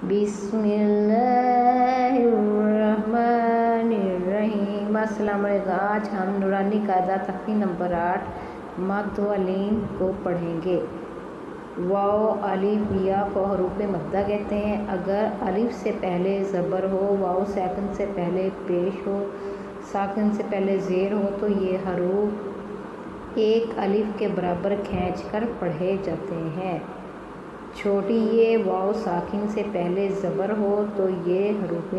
بسم اللہ الرحمن الرحیم۔ السلام علیکم۔ آج ہم نورانی قاعدہ تخمین نمبر 8 مد و لین کو پڑھیں گے۔ واو، الف، یا کو حروف مدہ کہتے ہیں۔ اگر الف سے پہلے زبر ہو، واو ساکن سے پہلے پیش ہو، ساکن سے پہلے زیر ہو تو یہ حروف ایک الف کے برابر کھینچ کر پڑھے جاتے ہیں۔ چھوٹی یہ واو ساکن سے پہلے زبر ہو تو یہ حروف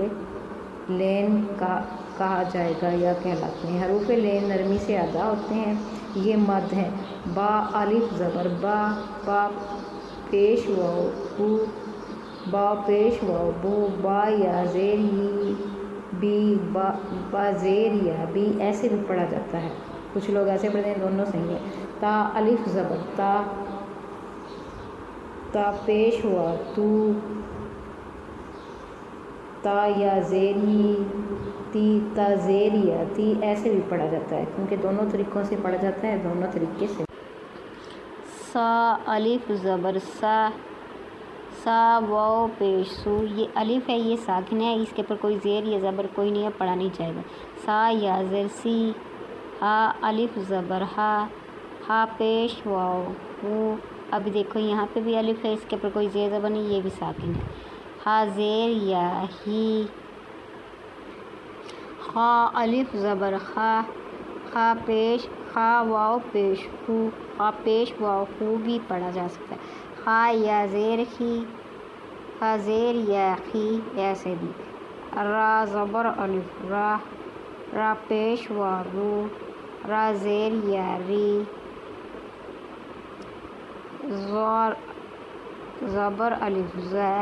لین کہا جائے گا یا کہلاتے ہیں۔ حروف لین نرمی سے ادا ہوتے ہیں۔ یہ مد ہیں: با الف زبر با، با پیش واو بو، با پیش واو بو، با یا زیر ی بی، با زیر یا بی، ایسے بھی پڑھا جاتا ہے۔ کچھ لوگ ایسے پڑھتے ہیں، دونوں صحیح ہیں۔ تا الف زبر تا، تا پیش واو تو، تا یا زیر ی تی، تا زیر یا تی، ایسے بھی پڑھا جاتا ہے کیونکہ دونوں طریقوں سے پڑھا جاتا ہے، دونوں طریقے سے۔ سا الف زبر سا، سا واو پیش سو، یہ الف ہے، یہ ساکن ہے، اس کے اوپر کوئی زیر یا زبر کوئی نہیں ہے، پڑھا نہیں جائے گا۔ سا یا زیر سی، ہا الف زبر ہا، ہا پیش واو ہو، ابھی دیکھو یہاں پہ بھی الف ہے، اس کے اوپر کوئی زیر زبر نہیں، یہ بھی ساکن ہے۔ ہا زیر یا ہی، خا الف زبر خا، خا پیش خا واو پیش خو، خا پیش واو خو بھی پڑھا جا سکتا ہے۔ خا یا زیر خی، خا زیر یا خی، ایسے بھی۔ را زبر الف را، را پیش واو رو، را زیر یا ری۔ زا زبر الف زا،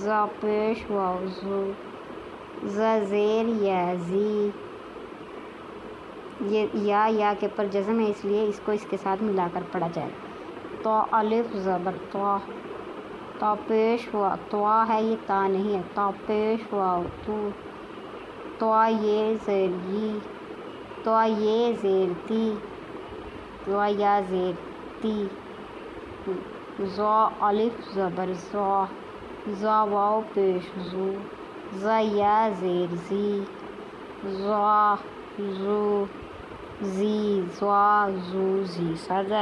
زا پیش واو زو، زا زیر یا زی۔ یہ یا کے اوپر جزم ہے، اس لیے اس کو اس کے ساتھ ملا کر پڑھا جائے گا۔ تو الف زبر تو، تو پیش واو تو ہے، یہ تا نہیں ہے، تو پیش واو تو، تو یہ زیر ی، تو یہ زیر تی، تو یا زیر تی۔ زا الف زبر زا، زا واو پیش زو، زا یا زیر زی، زا زو زی، زا زو زی۔ سر